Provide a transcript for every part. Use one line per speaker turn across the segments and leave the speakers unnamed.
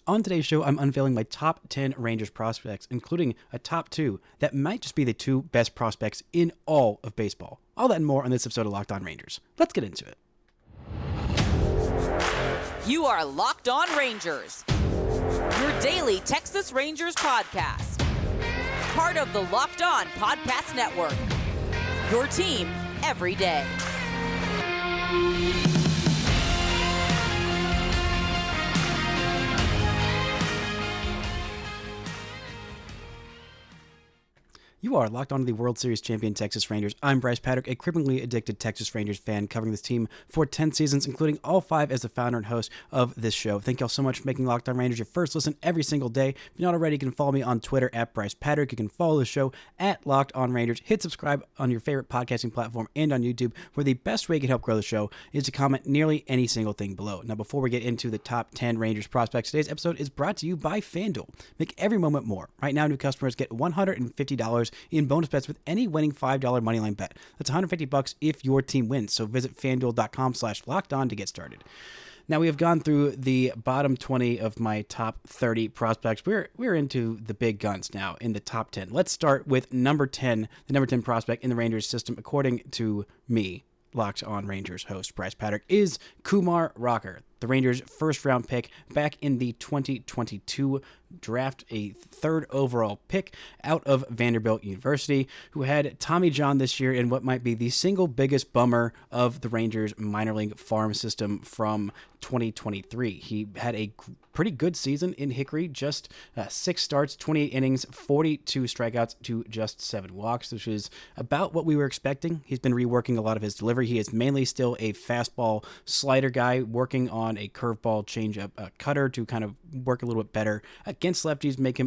On today's show, I'm unveiling my top 10 Rangers prospects, including a top 2 that might just be the 2 best prospects in all of baseball. All that and more on this episode of Locked On Rangers. Let's get into it.
You are Locked On Rangers, your daily Texas Rangers podcast. Part of the Locked On Podcast Network, your team every day.
You are locked onto the World Series champion Texas Rangers. I'm Bryce Patrick, a cripplingly addicted Texas Rangers fan covering this team for 10 seasons, including all 5 as the founder and host of this show. Thank y'all so much for making Locked On Rangers your first listen every single day. If you're not already, you can follow me on Twitter at Bryce Patrick. You can follow the show at Locked On Rangers. Hit subscribe on your favorite podcasting platform and on YouTube, where the best way you can help grow the show is to comment nearly any single thing below. Now, before we get into the top 10 Rangers prospects, today's episode is brought to you by FanDuel. Make every moment more. Right now, new customers get $150 in bonus bets with any winning $5 moneyline bet. That's $150 if your team wins. So visit FanDuel.com/lockedon to get started. Now, we have gone through the bottom 20 of my top 30 prospects. We're into the big guns now in the top 10. Let's start with number 10, the number 10 prospect in the Rangers system, according to me, Locked On Rangers host Bryce Patrick, is Kumar Rocker, the Rangers' first-round pick back in the 2022 draft, a 3rd overall pick out of Vanderbilt University, who had Tommy John this year in what might be the single biggest bummer of the Rangers minor league farm system from 2023. He had a pretty good season in Hickory, just 6 starts, 28 innings, 42 strikeouts to just 7 walks, which is about what we were expecting. He's been reworking a lot of his delivery. He is mainly still a fastball slider guy, working on a curveball, changeup, cutter to kind of work a little bit better against lefties, give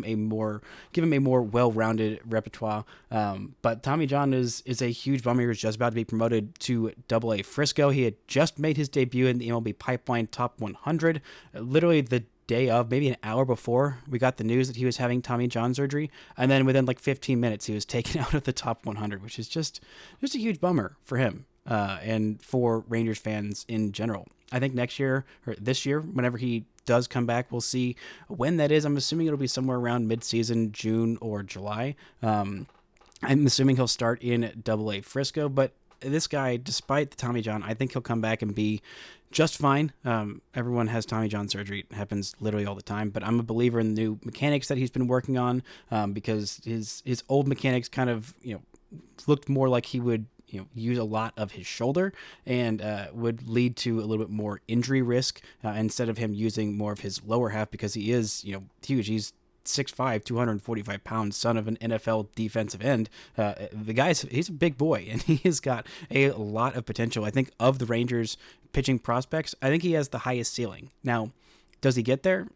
him a more well-rounded repertoire. But Tommy John is a huge bummer. He was just about to be promoted to Double-A Frisco. He had just made his debut in the MLB Pipeline Top 100, literally the day of, maybe an hour before we got the news that he was having Tommy John surgery, and then within like 15 minutes he was taken out of the top 100, which is just a huge bummer for him and for Rangers fans in general. I think next year, or this year, whenever he does come back, we'll see when that is. I'm assuming it'll be somewhere around mid-season, June or July. I'm assuming he'll start in Double-A Frisco, but this guy, despite the Tommy John, I think he'll come back and be just fine. Everyone has Tommy John surgery. It happens literally all the time, but I'm a believer in the new mechanics that he's been working on, because his old mechanics kind of, looked more like he would use a lot of his shoulder and would lead to a little bit more injury risk instead of him using more of his lower half, because he is huge. He's 6'5", 245 pounds, son of an NFL defensive end. The he's a big boy, and he has got a lot of potential. I think of the Rangers pitching prospects, I think he has the highest ceiling. Now, does he get there?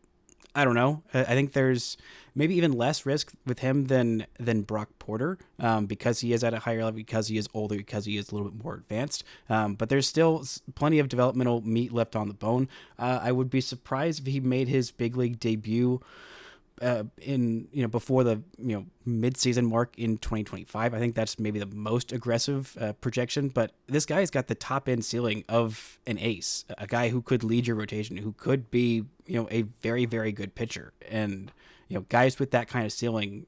I don't know. I think there's maybe even less risk with him than Brock Porter, because he is at a higher level, because he is older, because he is a little bit more advanced. But there's still plenty of developmental meat left on the bone. I would be surprised if he made his big league debut before the mid-season mark in 2025. I think that's maybe the most aggressive projection, but this guy's got the top end ceiling of an ace, a guy who could lead your rotation, who could be a very, very good pitcher. And guys with that kind of ceiling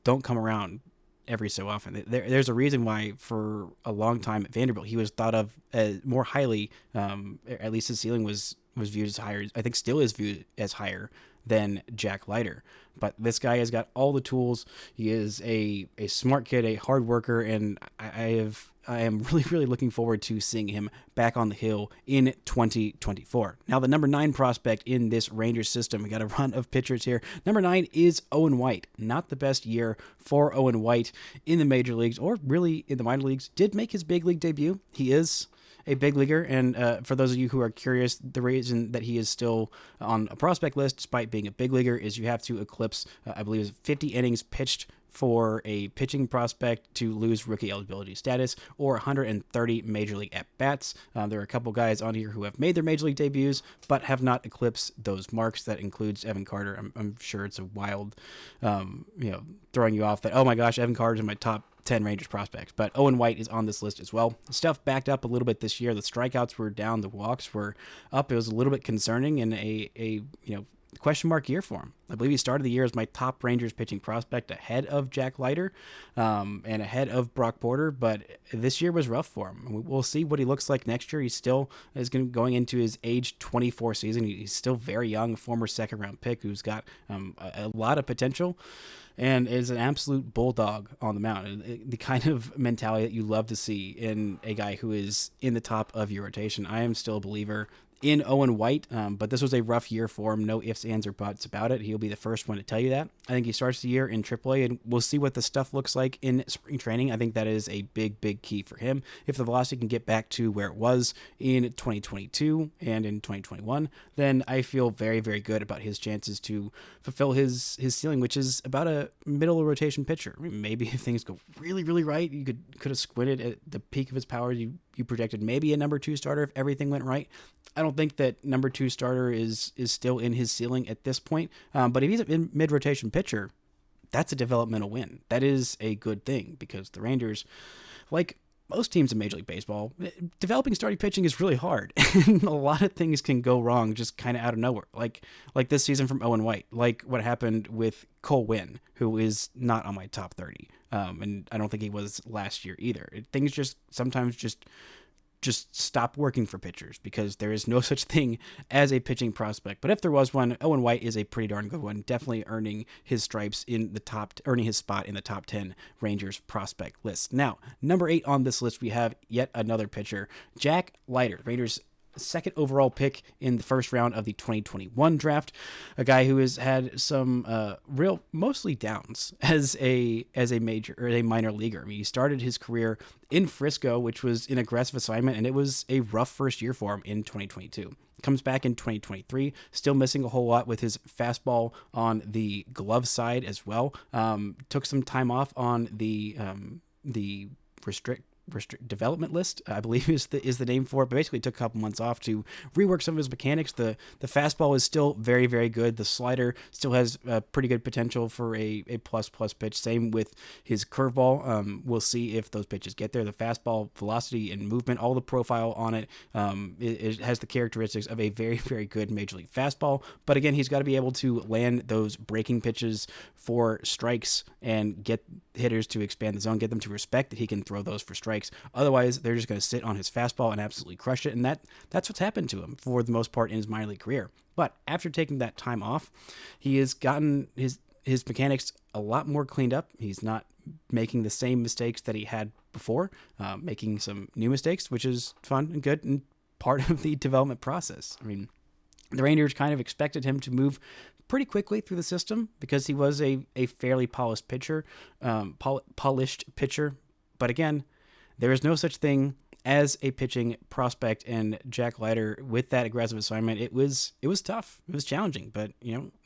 don't come around every so often. There's a reason why for a long time at Vanderbilt he was thought of more highly, at least his ceiling was viewed as higher. I think still is viewed as higher than Jack Leiter. But this guy has got all the tools. He is a smart kid, a hard worker, and I am really, really looking forward to seeing him back on the hill in 2024. Now, the number 9 prospect in this Rangers system, we got a run of pitchers here. Number 9 is Owen White. Not the best year for Owen White in the major leagues, or really in the minor leagues. Did make his big league debut. He is a big leaguer, and for those of you who are curious, the reason that he is still on a prospect list despite being a big leaguer is you have to eclipse, I believe, 50 innings pitched for a pitching prospect to lose rookie eligibility status, or 130 major league at-bats. There are a couple guys on here who have made their major league debuts but have not eclipsed those marks. That includes Evan Carter. I'm sure it's a wild, throwing you off that, oh my gosh, Evan Carter's in my top 10 Rangers prospects, but Owen White is on this list as well. Stuff backed up a little bit this year. The strikeouts were down, the walks were up. It was a little bit concerning, and a question mark year for him. I believe he started the year as my top Rangers pitching prospect ahead of Jack Leiter and ahead of Brock Porter, but this year was rough for him. We'll see what he looks like next year. He still is going into his age 24 season. He's still very young, former second-round pick who's got a lot of potential and is an absolute bulldog on the mound. The kind of mentality that you love to see in a guy who is in the top of your rotation. I am still a believer in Owen White, but this was a rough year for him. No ifs, ands, or buts about it. He'll be the first one to tell you that. I think he starts the year in AAA, and we'll see what the stuff looks like in spring training. I think that is a big, big key for him. If the velocity can get back to where it was in 2022 and in 2021, then I feel very, very good about his chances to fulfill his ceiling, which is about a middle rotation pitcher. I mean, maybe if things go really, really right, you could have squinted at the peak of his powers. You projected maybe a number 2 starter if everything went right. I don't think that number 2 starter is still in his ceiling at this point. But if he's a mid-rotation pitcher, that's a developmental win. That is a good thing because the Rangers, like most teams in Major League Baseball, developing starting pitching is really hard. And a lot of things can go wrong just kind of out of nowhere. Like this season from Owen White, like what happened with Cole Winn, who is not on my top 30. And I don't think he was last year either. Things just sometimes just stop working for pitchers because there is no such thing as a pitching prospect. But if there was one, Owen White is a pretty darn good one, definitely earning his stripes in the earning his spot in the top 10 Rangers prospect list. Now, number 8 on this list, we have yet another pitcher, Jack Leiter, Rangers' second overall pick in the first round of the 2021 draft, a guy who has had some mostly downs as a major or a minor leaguer. I mean, he started his career in Frisco, which was an aggressive assignment, and it was a rough first year for him in 2022. Comes back in 2023, still missing a whole lot with his fastball on the glove side as well. Took some time off on the restrict development list, I believe is the name for it, but basically took a couple months off to rework some of his mechanics. The fastball is still very, very good. The slider still has pretty good potential for a plus pitch. Same with his curveball. We'll see if those pitches get there. The fastball velocity and movement, all the profile on it, it has the characteristics of a very, very good major league fastball. But again, he's got to be able to land those breaking pitches for strikes and get hitters to expand the zone, get them to respect that he can throw those for strikes. Otherwise, they're just going to sit on his fastball and absolutely crush it, and that's what's happened to him for the most part in his minor league career. But after taking that time off, he has gotten his mechanics a lot more cleaned up. He's not making the same mistakes that he had before, making some new mistakes, which is fun and good and part of the development process. I mean, the Rangers kind of expected him to move pretty quickly through the system because he was a fairly polished pitcher, But again, there is no such thing as a pitching prospect, and Jack Leiter, with that aggressive assignment, it was tough. It was challenging, but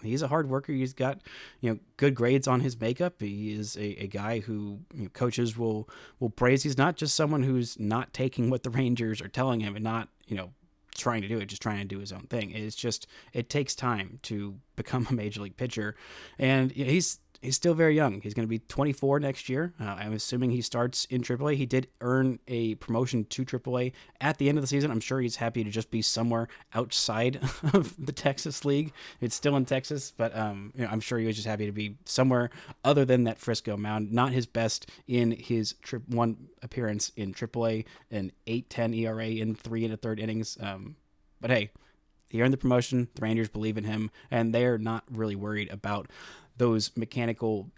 he's a hard worker. He's got good grades on his makeup. He is a guy who coaches will praise. He's not just someone who's not taking what the Rangers are telling him and not trying to do it, just trying to do his own thing. It's just, it takes time to become a major league pitcher, and he's still very young. He's going to be 24 next year. I'm assuming he starts in AAA. He did earn a promotion to AAA at the end of the season. I'm sure he's happy to just be somewhere outside of the Texas League. It's still in Texas, but I'm sure he was just happy to be somewhere other than that Frisco mound. Not his best in his one appearance in AAA, an 8.10 ERA in 3 1/3 innings. But hey, he earned the promotion. The Rangers believe in him, and they're not really worried about those mechanical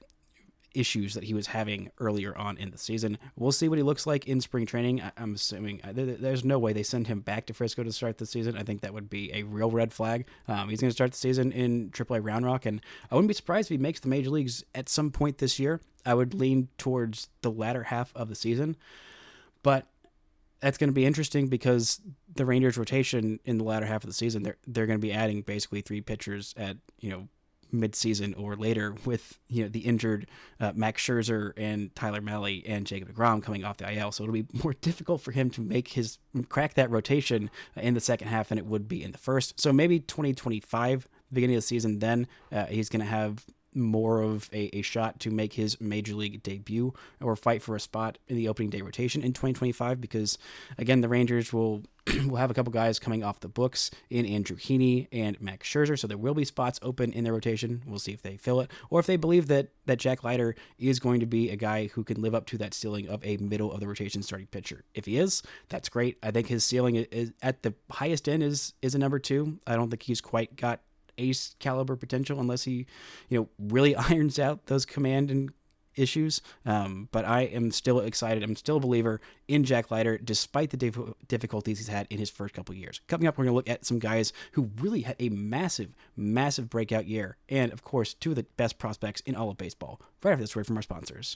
issues that he was having earlier on in the season. We'll see what he looks like in spring training. I'm assuming there's no way they send him back to Frisco to start the season. I think that would be a real red flag. He's going to start the season in AAA Round Rock, and I wouldn't be surprised if he makes the major leagues at some point this year. I would lean towards the latter half of the season, but that's going to be interesting because the Rangers rotation in the latter half of the season, they're going to be adding basically 3 pitchers at mid-season or later with the injured Max Scherzer and Tyler Mahle and Jacob deGrom coming off the IL. So it'll be more difficult for him to crack that rotation in the second half than it would be in the first. So maybe 2025, beginning of the season, then he's going to have more of a shot to make his major league debut or fight for a spot in the opening day rotation in 2025, because again, the Rangers will have a couple guys coming off the books in Andrew Heaney and Max Scherzer, so there will be spots open in their rotation. We'll see if they fill it, or if they believe that Jack Leiter is going to be a guy who can live up to that ceiling of a middle of the rotation starting pitcher. If he is, that's great. I think his ceiling is at the highest end is a number 2. I don't think he's quite got ace caliber potential unless he, really irons out those command and issues. But I am still excited. I'm still a believer in Jack Leiter, despite the difficulties he's had in his first couple of years. Coming up, we're going to look at some guys who really had a massive, massive breakout year. And of course, 2 of the best prospects in all of baseball. Right after this word from our sponsors.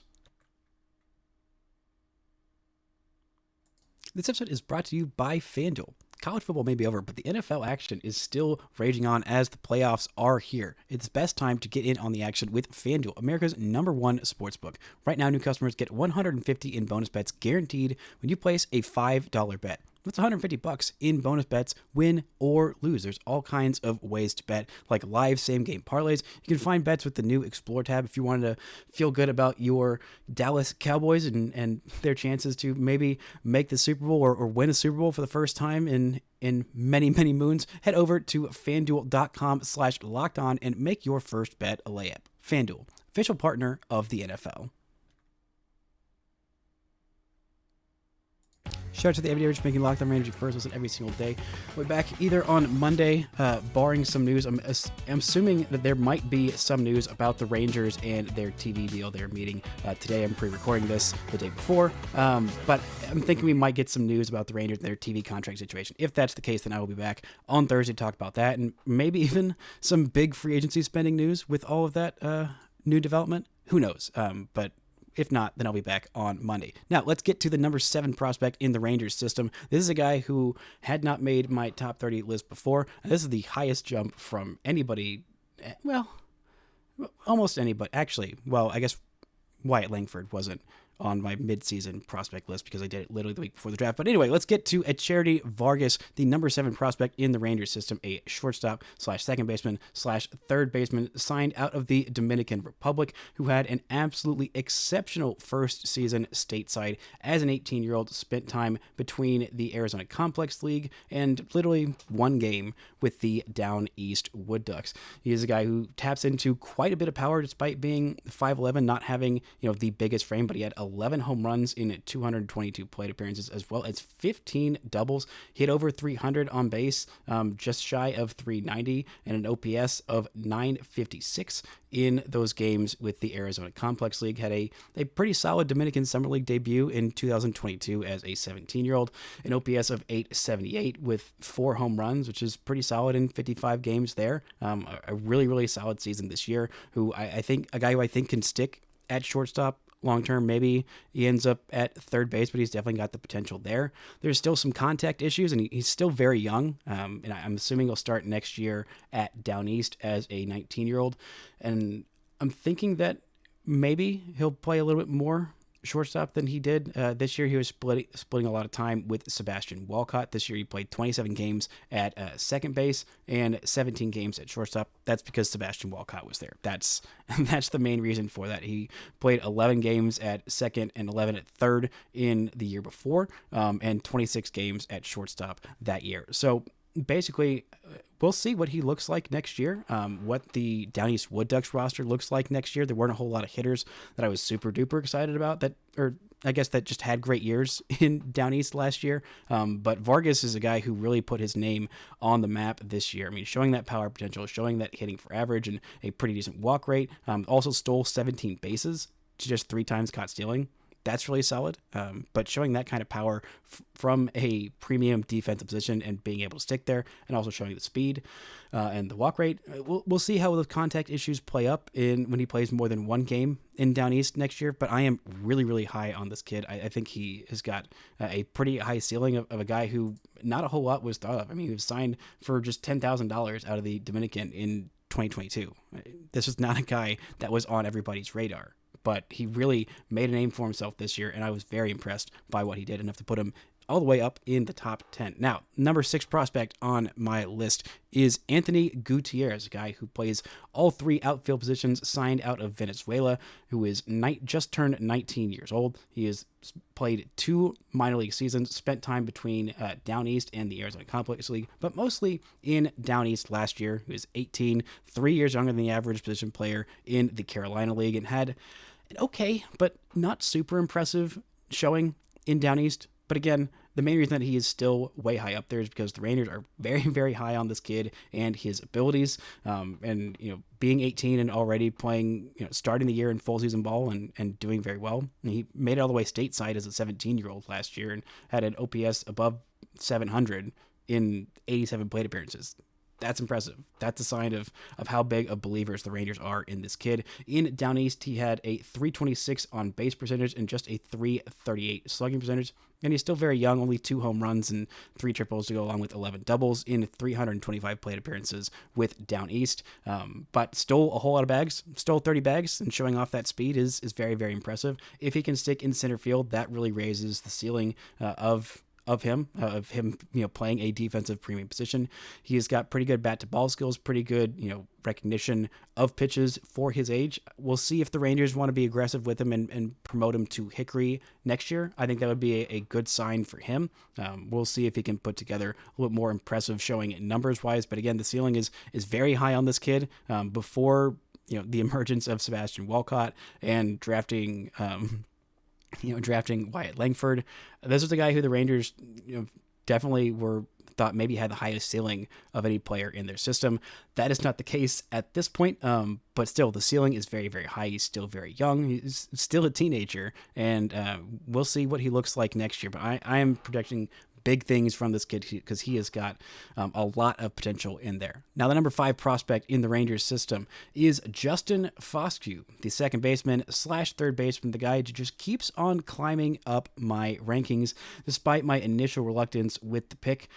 This episode is brought to you by FanDuel. College football may be over, but the NFL action is still raging on as the playoffs are here. It's best time to get in on the action with FanDuel, America's #1 sportsbook. Right now, new customers get $150 in bonus bets guaranteed when you place a $5 bet. That's $150 in bonus bets, win or lose. There's all kinds of ways to bet, like live same-game parlays. You can find bets with the new Explore tab if you wanted to feel good about your Dallas Cowboys and their chances to maybe make the Super Bowl or win a Super Bowl for the first time in many, many moons. Head over to FanDuel.com/lockedon and make your first bet a layup. FanDuel, official partner of the NFL. Shout out to the everyday Rich making Locked On Rangers first listen every single day. We'll be back either on Monday, barring some news. I'm assuming that there might be some news about the Rangers and their TV deal they're meeting today. I'm pre-recording this the day before, but I'm thinking we might get some news about the Rangers and their TV contract situation. If that's the case, then I will be back on Thursday to talk about that, and maybe even some big free agency spending news with all of that new development. Who knows? But if not, then I'll be back on Monday. Now, let's get to the number 7 prospect in the Rangers system. This is a guy who had not made my top 30 list before. And this is the highest jump from anybody, well, almost anybody. Actually, well, I guess Wyatt Langford wasn't on my mid-season prospect list because I did it literally the week before the draft. But anyway, let's get to Echedry Vargas, the number 7 prospect in the Rangers system, a shortstop / second baseman / third baseman signed out of the Dominican Republic, who had an absolutely exceptional first season stateside as an 18-year-old, spent time between the Arizona Complex League and literally one game with the Down East Wood Ducks. He is a guy who taps into quite a bit of power despite being 5'11", not having, the biggest frame, but he had 11 home runs in 222 plate appearances, as well as 15 doubles. He hit over 300 on base, just shy of 390, and an OPS of 956 in those games with the Arizona Complex League. Had a pretty solid Dominican Summer League debut in 2022 as a 17-year-old, an OPS of 878 with 4 home runs, which is pretty solid in 55 games there. A really, really solid season this year, who I think can stick at shortstop long-term. Maybe he ends up at third base, but he's definitely got the potential there. There's still some contact issues, and he's still very young, and I'm assuming he'll start next year at Down East as a 19-year-old, and I'm thinking that maybe he'll play a little bit more shortstop than he did. This year he was splitting a lot of time with Sebastian Walcott. This year he played 27 games at second base and 17 games at shortstop. That's because Sebastian Walcott was there. That's the main reason for that. He played 11 games at second and 11 at third in the year before, and 26 games at shortstop that year. So basically, we'll see what he looks like next year, what the Down East Wood Ducks roster looks like next year. There weren't a whole lot of hitters that I was super duper excited about that just had great years in Down East last year. But Vargas is a guy who really put his name on the map this year. I mean, showing that power potential, showing that hitting for average and a pretty decent walk rate. Also stole 17 bases, just 3 times caught stealing. That's really solid, but showing that kind of power from a premium defensive position and being able to stick there, and also showing the speed and the walk rate. We'll see how the contact issues play up when he plays more than one game in Down East next year, but I am really, really high on this kid. I think he has got a pretty high ceiling of a guy who not a whole lot was thought of. I mean, he was signed for just $10,000 out of the Dominican in 2022. This was not a guy that was on everybody's radar, but he really made a name for himself this year, and I was very impressed by what he did, enough to put him all the way up in the top 10. Now, number 6 prospect on my list is Anthony Gutierrez, a guy who plays all 3 outfield positions, signed out of Venezuela, who is just turned 19 years old. He has played 2 minor league seasons, spent time between Down East and the Arizona Complex League, but mostly in Down East last year. He was 18, 3 years younger than the average position player in the Carolina League, and had an okay, but not super impressive showing in Down East. But again, the main reason that he is still way high up there is because the Rangers are very, very high on this kid and his abilities. And, being 18 and already playing, starting the year in full season ball and doing very well. And he made it all the way stateside as a 17-year-old last year and had an OPS above 700 in 87 plate appearances. That's impressive. That's a sign of how big of believers the Rangers are in this kid. In Down East, he had a 326 on base percentage and just a 338 slugging percentage. And he's still very young, only 2 home runs and 3 triples to go along with 11 doubles in 325 plate appearances with Down East. But stole a whole lot of bags, stole 30 bags, and showing off that speed is very, very impressive. If he can stick in center field, that really raises the ceiling of him, playing a defensive premium position. He has got pretty good bat to ball skills, pretty good, recognition of pitches for his age. We'll see if the Rangers want to be aggressive with him and promote him to Hickory next year. I think that would be a good sign for him. We'll see if he can put together a little bit more impressive showing numbers wise. But again, the ceiling is very high on this kid. Before, the emergence of Sebastian Walcott and drafting Wyatt Langford. This was the guy who the Rangers, definitely thought maybe had the highest ceiling of any player in their system. That is not the case at this point, but still, the ceiling is very, very high. He's still very young. He's still a teenager, and we'll see what he looks like next year. But I am projecting big things from this kid because he has got a lot of potential in there. Now, the number 5 prospect in the Rangers system is Justin Foscue, the second baseman / third baseman, the guy who just keeps on climbing up my rankings despite my initial reluctance with the pick.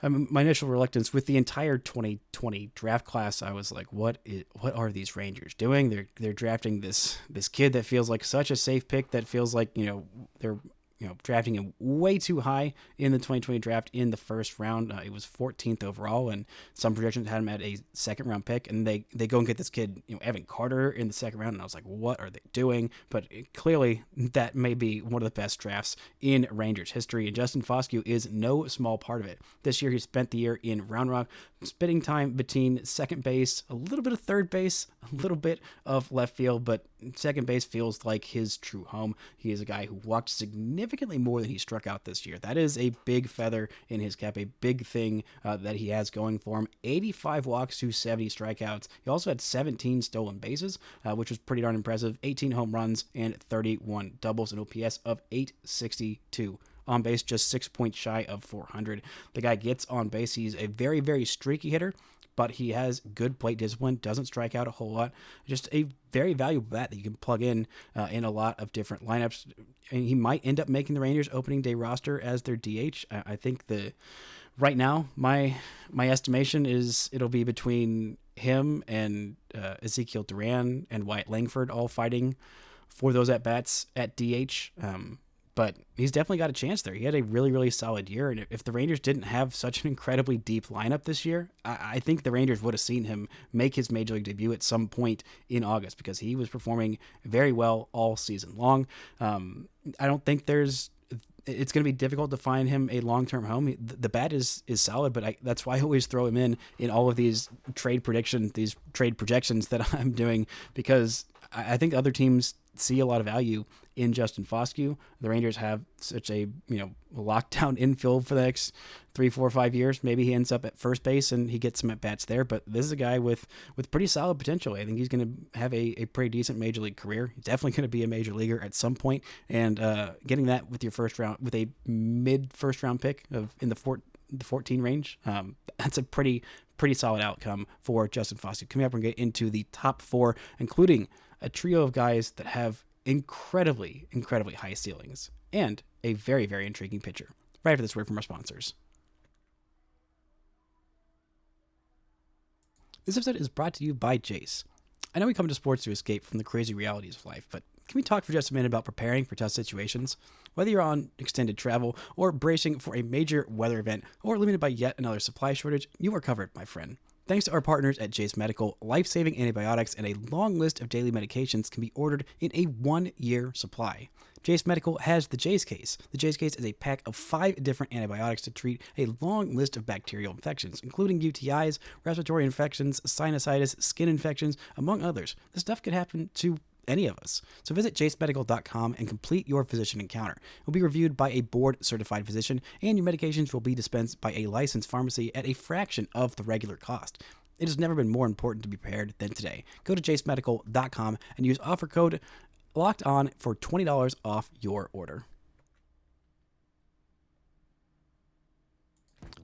My initial reluctance with the entire 2020 draft class. I was like, what are these Rangers doing? They're drafting this kid that feels like such a safe pick, that feels like, they're drafting him way too high in the 2020 draft in the first round. He was 14th overall, and some projections had him at a second round pick, and they go and get this kid, Evan Carter in the second round, and I was like, what are they doing? But clearly that may be one of the best drafts in Rangers history, and Justin Foscue is no small part of it. This year he spent the year in Round Rock, spending time between second base, a little bit of third base, a little bit of left field, but second base feels like his true home. He is a guy who walked significantly more than he struck out this year. That is a big feather in his cap, a big thing that he has going for him. 85 walks to 70 strikeouts. He also had 17 stolen bases, which was pretty darn impressive. 18 home runs and 31 doubles, an OPS of 862. On base, just 6 points shy of 400. The guy gets on base. He's a very, very streaky hitter, but he has good plate discipline, doesn't strike out a whole lot. Just a very valuable bat that you can plug in a lot of different lineups. And he might end up making the Rangers opening day roster as their DH. I think right now, my estimation is it'll be between him and Ezekiel Duran and Wyatt Langford all fighting for those at-bats at DH. But he's definitely got a chance there. He had a really, really solid year. And if the Rangers didn't have such an incredibly deep lineup this year, I think the Rangers would have seen him make his Major League debut at some point in August, because he was performing very well all season long. I don't think it's going to be difficult to find him a long-term home. The bat is solid, but that's why I always throw him in all of these trade projections that I'm doing, because I think other teams see a lot of value in Justin Foscue. The Rangers have such a lockdown infield for the next 3, 4, 5 years. Maybe he ends up at first base and he gets some at bats there, but this is a guy with pretty solid potential. I think he's going to have a pretty decent major league career. He's definitely going to be a major leaguer at some point, and getting that with your first round, with a mid first round pick in the 14 range, that's a pretty solid outcome for Justin Foscue. Coming up, we're going to get into the top 4, including a trio of guys that have incredibly high ceilings and a very, very intriguing pitcher. Right after this word from our sponsors. This episode is brought to you by Jace. I know we come to sports to escape from the crazy realities of life, but Can we talk for just a minute about preparing for tough situations? Whether you're on extended travel or bracing for a major weather event or limited by yet another supply shortage, you are covered, my friend. Thanks to our partners at Jase Medical, life-saving antibiotics and a long list of daily medications can be ordered in a 1-year supply. Jase Medical has the Jase Case. The Jase Case is a pack of 5 different antibiotics to treat a long list of bacterial infections, including UTIs, respiratory infections, sinusitis, skin infections, among others. This stuff could happen to any of us. So visit jasemedical.com and complete your physician encounter. It will be reviewed by a board-certified physician, and your medications will be dispensed by a licensed pharmacy at a fraction of the regular cost. It has never been more important to be prepared than today. Go to jasemedical.com and use offer code LOCKEDON for $20 off your order.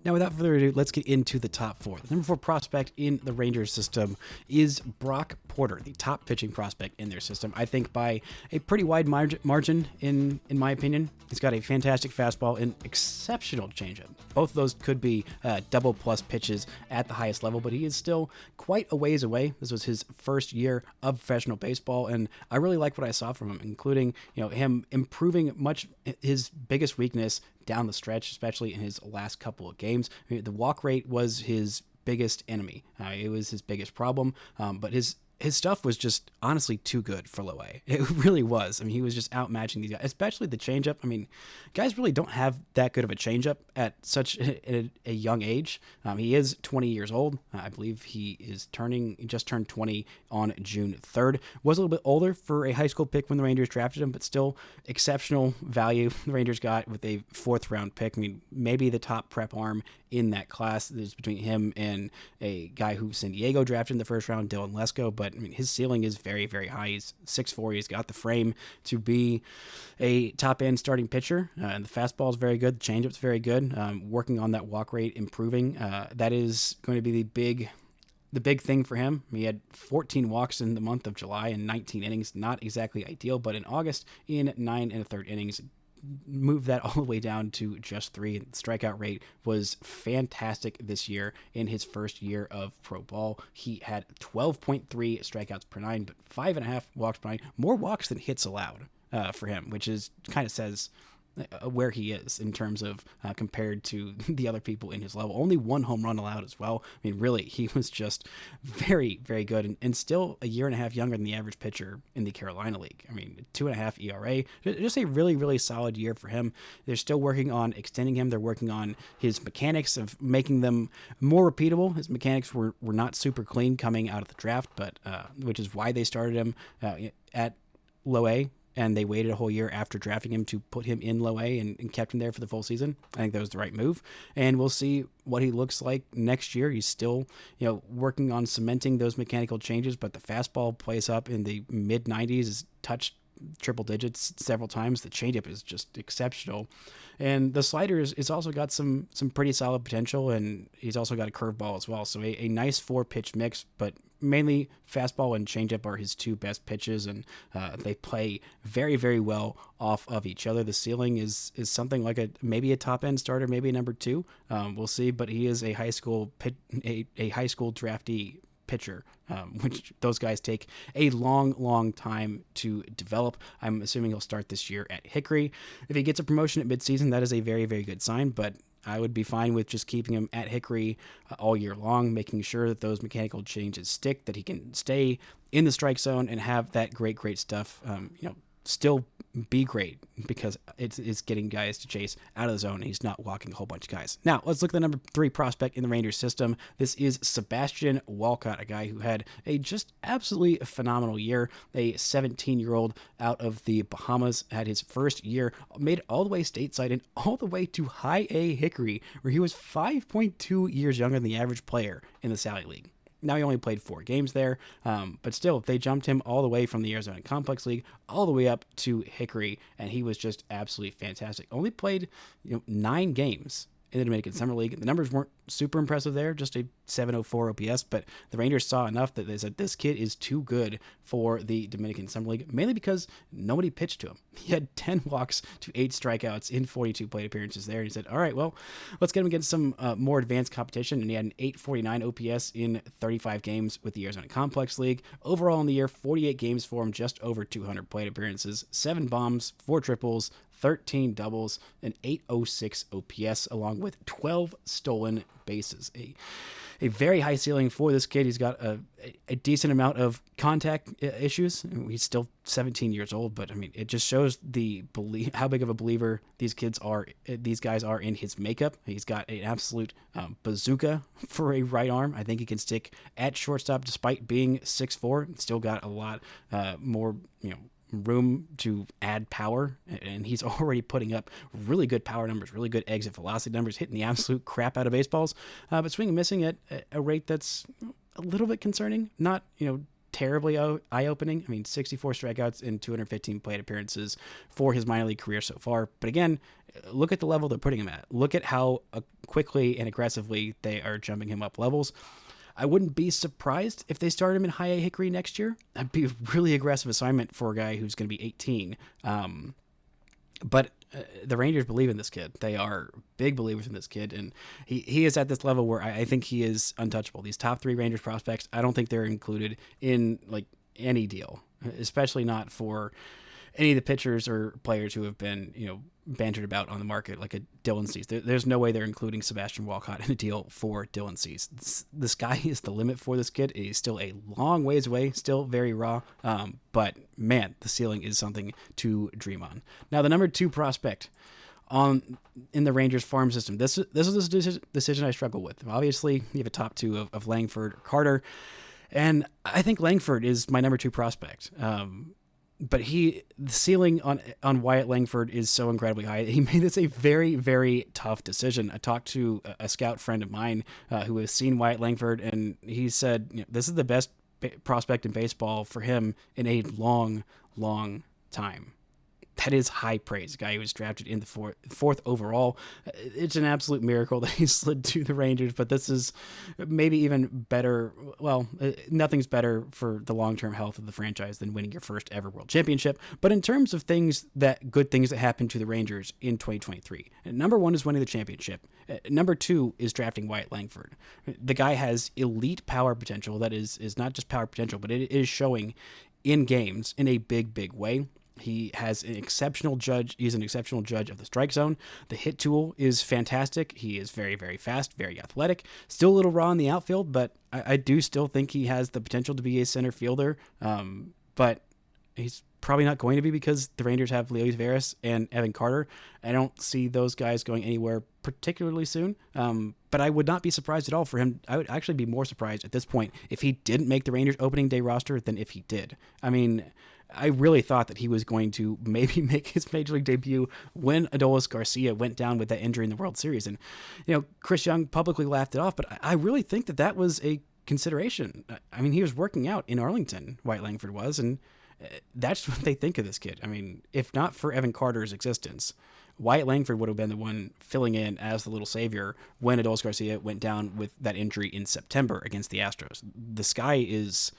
Now, without further ado, let's get into the top 4. The number 4 prospect in the Rangers system is Brock Porter, the top pitching prospect in their system. I think by a pretty wide margin, in my opinion. He's got a fantastic fastball and exceptional changeup. Both of those could be double plus pitches at the highest level, but he is still quite a ways away. This was his first year of professional baseball, and I really like what I saw from him, including him improving much his biggest weakness down the stretch, especially in his last couple of games. I mean, the walk rate was his biggest enemy. It was his biggest problem, but his stuff was just honestly too good for low A. It really was. I mean, he was just outmatching these guys, especially the changeup. I mean, guys really don't have that good of a changeup at such a young age. He is 20 years old. I believe he just turned 20 on June 3rd. Was a little bit older for a high school pick when the Rangers drafted him, but still exceptional value the Rangers got with a 4th round pick. I mean, maybe the top prep arm in that class. There's between him and a guy who San Diego drafted in the 1st round, Dylan Lesko, but I mean, his ceiling is very, very high. He's 6'4". He's got the frame to be a top-end starting pitcher, and the fastball is very good. The changeup's very good. Working on that walk rate, improving. That is going to be the big thing for him. He had 14 walks in the month of July and 19 innings. Not exactly ideal, but in August, in 9 1/3 innings, move that all the way down to just 3. The strikeout rate was fantastic this year. In his first year of pro ball, he had 12.3 strikeouts per 9, but 5.5 walks per 9, more walks than hits allowed for him, which is kind of says where he is in terms of compared to the other people in his level. Only 1 home run allowed as well. I mean, really, he was just very, very good, and still a year and a half younger than the average pitcher in the Carolina League. I mean, 2.5 ERA. Just a really, really solid year for him. They're still working on extending him. They're working on his mechanics of making them more repeatable. His mechanics were not super clean coming out of the draft, but which is why they started him at low A. And they waited a whole year after drafting him to put him in low A and kept him there for the full season. I think that was the right move. And we'll see what he looks like next year. He's still, working on cementing those mechanical changes, but the fastball plays up in the mid-90s, is touched triple digits several times. The changeup is just exceptional. And the slider is also got some pretty solid potential, and he's also got a curveball as well. So a nice 4-pitch mix, but mainly fastball and changeup are his 2 best pitches, and they play very, very well off of each other. The ceiling is something like maybe a top end starter, maybe a number 2. We'll see, but he is a high school draftee pitcher, which those guys take a long time to develop. I'm assuming he'll start this year at Hickory. If he gets a promotion at midseason, that is a very, very good sign, but I would be fine with just keeping him at Hickory all year long, making sure that those mechanical changes stick, that he can stay in the strike zone and have that great stuff, still be great, because it's getting guys to chase out of the zone, and he's not walking a whole bunch of guys. Now, let's look at the number 3 prospect in the Rangers system. This is Sebastian Walcott, a guy who had a just absolutely phenomenal year. A 17-year-old out of the Bahamas, had his first year, made it all the way stateside and all the way to high A Hickory, where he was 5.2 years younger than the average player in the Sally League. Now, he only played 4 games there, but still, they jumped him all the way from the Arizona Complex League all the way up to Hickory, and he was just absolutely fantastic. Only played 9 games in the Dominican Summer League. The numbers weren't super impressive there, just a 704 OPS, but the Rangers saw enough that they said this kid is too good for the Dominican Summer League, mainly because nobody pitched to him. He had 10 walks to 8 strikeouts in 42 plate appearances there, and he said, all right, well, let's get him against some more advanced competition, and he had an 849 OPS in 35 games with the Arizona Complex League. Overall in the year, 48 games for him, just over 200 plate appearances, 7 bombs, 4 triples, 13 doubles, and 806 OPS, along with 12 stolen bases. A very high ceiling for this kid. He's got a decent amount of contact issues. He's still 17 years old, but I mean, it just shows how big of a believer these guys are in his makeup. He's got an absolute bazooka for a right arm. I think he can stick at shortstop despite being 6'4". Still got a lot more, room to add power, and he's already putting up really good power numbers, really good exit velocity numbers, hitting the absolute crap out of baseballs, but swinging and missing at a rate that's a little bit concerning. Not terribly eye-opening. I mean, 64 strikeouts in 215 plate appearances for his minor league career so far. But again, look at the level they're putting him at. Look at how quickly and aggressively they are jumping him up levels. I wouldn't be surprised if they start him in high A Hickory next year. That'd be a really aggressive assignment for a guy who's going to be 18. But the Rangers believe in this kid. They are big believers in this kid, and he is at this level where I think he is untouchable. These top 3 Rangers prospects, I don't think they're included in like any deal, especially not for any of the pitchers or players who have been, bantered about on the market, like a Dylan Cease. There's no way they're including Sebastian Walcott in a deal for Dylan Cease. The sky is the limit for this kid. He's still a long ways away, still very raw, but man, the ceiling is something to dream on. Now, the number 2 prospect in the Rangers farm system. This is a decision I struggle with. Obviously, you have a top 2 of Langford or Carter, and I think Langford is my number 2 prospect. But the ceiling on Wyatt Langford is so incredibly high. He made this a very, very tough decision. I talked to a scout friend of mine who has seen Wyatt Langford, and he said, this is the best prospect in baseball for him in a long, long time. That is high praise. A guy who was drafted in the fourth overall. It's an absolute miracle that he slid to the Rangers, but this is maybe even better. Well, nothing's better for the long-term health of the franchise than winning your first ever World Championship. But in terms of good things that happened to the Rangers in 2023, number 1 is winning the championship. Number 2 is drafting Wyatt Langford. The guy has elite power potential. That is not just power potential, but it is showing in games in a big, big way. He has an exceptional judge. He's an exceptional judge of the strike zone. The hit tool is fantastic. He is very, very fast, very athletic. Still a little raw in the outfield, but I do still think he has the potential to be a center fielder. But he's probably not going to be because the Rangers have Luis Veras and Evan Carter. I don't see those guys going anywhere particularly soon. But I would not be surprised at all for him. I would actually be more surprised at this point if he didn't make the Rangers opening day roster than if he did. I mean, I really thought that he was going to maybe make his major league debut when Adolis Garcia went down with that injury in the World Series. And, Chris Young publicly laughed it off, but I really think that was a consideration. I mean, he was working out in Arlington, Wyatt Langford was, and that's what they think of this kid. I mean, if not for Evan Carter's existence, Wyatt Langford would have been the one filling in as the little savior when Adolis Garcia went down with that injury in September against the Astros. The sky is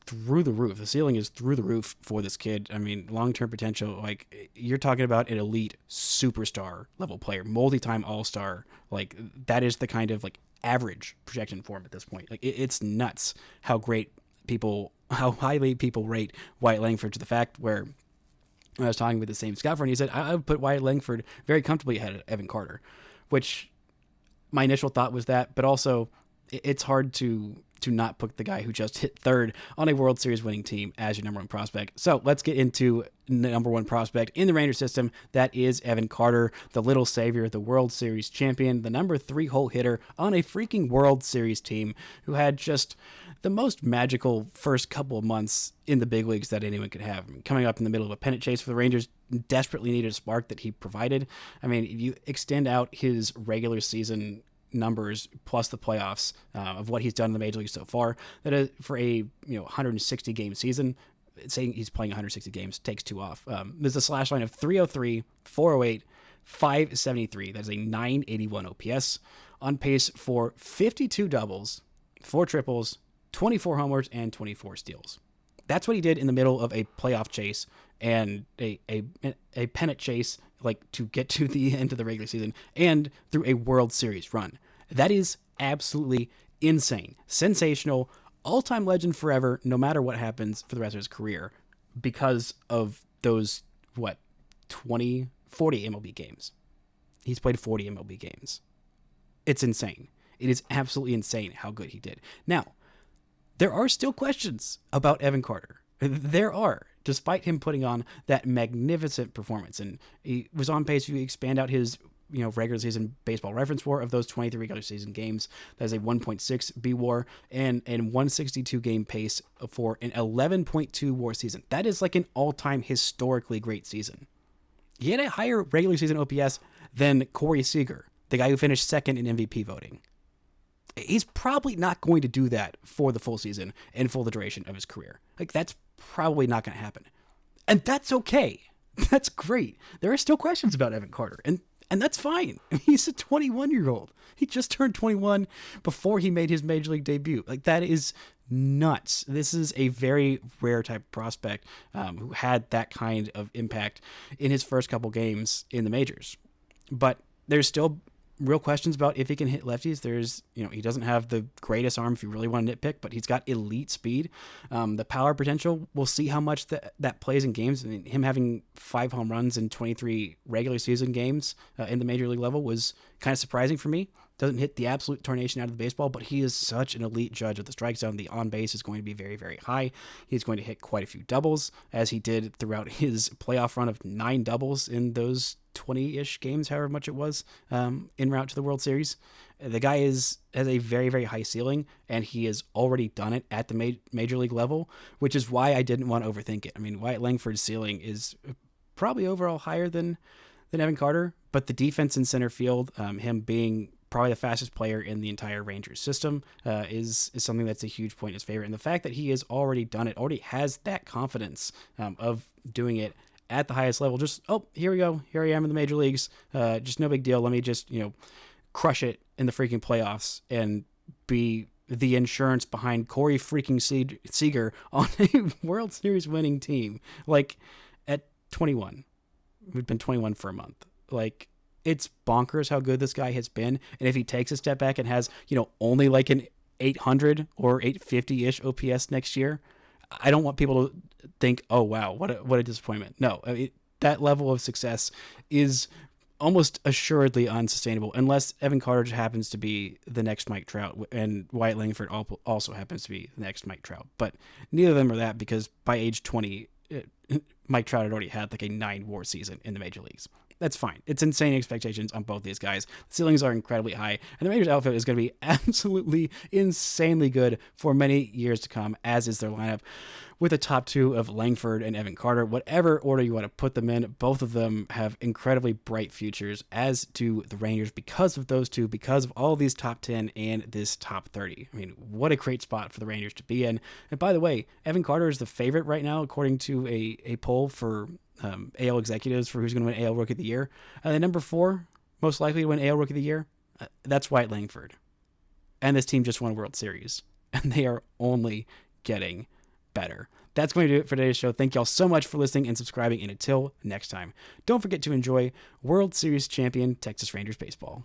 through the roof. The ceiling is through the roof for this kid. I mean, long-term potential, like you're talking about an elite superstar level player, multi-time all-star. Like that is the kind of like average projection for him at this point. Like it's nuts how highly people rate Wyatt Langford, to the fact where I was talking with the same scout friend, he said, I would put Wyatt Langford very comfortably ahead of Evan Carter, which my initial thought was that, but also it's hard to not put the guy who just hit third on a World Series winning team as your number 1 prospect. So let's get into the number 1 prospect in the Ranger system. That is Evan Carter, the little savior, the World Series champion, the number 3 hole hitter on a freaking World Series team who had just the most magical first couple of months in the big leagues that anyone could have. I mean, coming up in the middle of a pennant chase for the Rangers, desperately needed a spark that he provided. I mean, if you extend out his regular season numbers plus the playoffs of what he's done in the major league so far, that is for a 160 game season, saying he's playing 160 games takes 2 off. There's a slash line of 303, 408, .573. That's a .981 OPS, on pace for 52 doubles, 4 triples, 24 homers, and 24 steals. That's what he did in the middle of a playoff chase and a pennant chase, like to get to the end of the regular season, and through a World Series run. That is absolutely insane, sensational, all-time legend forever, no matter what happens for the rest of his career, because of those, 40 MLB games. He's played 40 MLB games. It's insane. It is absolutely insane how good he did. Now, there are still questions about Evan Carter. There are, despite him putting on that magnificent performance. And he was on pace to expand out his regular season baseball reference WAR of those 23 regular season games. That is a 1.6 B WAR and 162 game pace for an 11.2 WAR season. That is like an all-time historically great season. He had a higher regular season OPS than Corey Seager, the guy who finished second in MVP voting. He's probably not going to do that for the full season and for the duration of his career. Like, that's probably not going to happen. And that's okay. That's great. There are still questions about Evan Carter, and that's fine. He's a 21-year-old. He just turned 21 before he made his major league debut. Like, that is nuts. This is a very rare type of prospect who had that kind of impact in his first couple games in the majors. But there's still real questions about if he can hit lefties. There's, he doesn't have the greatest arm if you really want to nitpick, but he's got elite speed. The power potential, we'll see how much that plays in games. I mean, him having 5 home runs in 23 regular season games in the major league level was kind of surprising for me. Doesn't hit the absolute tarnation out of the baseball, but he is such an elite judge of the strike zone. The on base is going to be very, very high. He's going to hit quite a few doubles, as he did throughout his playoff run of 9 doubles in those 20-ish games, however much it was, en route to the World Series. The guy has a very, very high ceiling, and he has already done it at the major league level, which is why I didn't want to overthink it. I mean, Wyatt Langford's ceiling is probably overall higher than Evan Carter, but the defense in center field, him being probably the fastest player in the entire Rangers system, is something that's a huge point in his favor. And the fact that he has already done it, already has that confidence of doing it at the highest level. Just, here we go. Here I am in the major leagues. Just no big deal. Let me just, crush it in the freaking playoffs and be the insurance behind Corey freaking Seager on a World Series winning team. Like, at 21. We've been 21 for a month. Like, it's bonkers how good this guy has been. And if he takes a step back and has, only like an 800 or 850-ish OPS next year, I don't want people to think, oh, wow, what a disappointment. No, I mean, that level of success is almost assuredly unsustainable unless Evan Carter just happens to be the next Mike Trout and Wyatt Langford also happens to be the next Mike Trout. But neither of them are that, because by age 20, Mike Trout had already had like a 9 WAR season in the major leagues. That's fine. It's insane expectations on both these guys. The ceilings are incredibly high, and the Rangers outfit is going to be absolutely insanely good for many years to come, as is their lineup, with the top 2 of Langford and Evan Carter. Whatever order you want to put them in, both of them have incredibly bright futures, as do the Rangers, because of those two, because of all these top 10 and this top 30. I mean, what a great spot for the Rangers to be in. And by the way, Evan Carter is the favorite right now, according to a poll for AL executives for who's going to win AL Rookie of the Year. And the number 4 most likely to win AL Rookie of the Year, that's Wyatt Langford. And this team just won a World Series, and they are only getting better. That's going to do it for today's show. Thank y'all so much for listening and subscribing, and until next time, don't forget to enjoy World Series champion Texas Rangers baseball.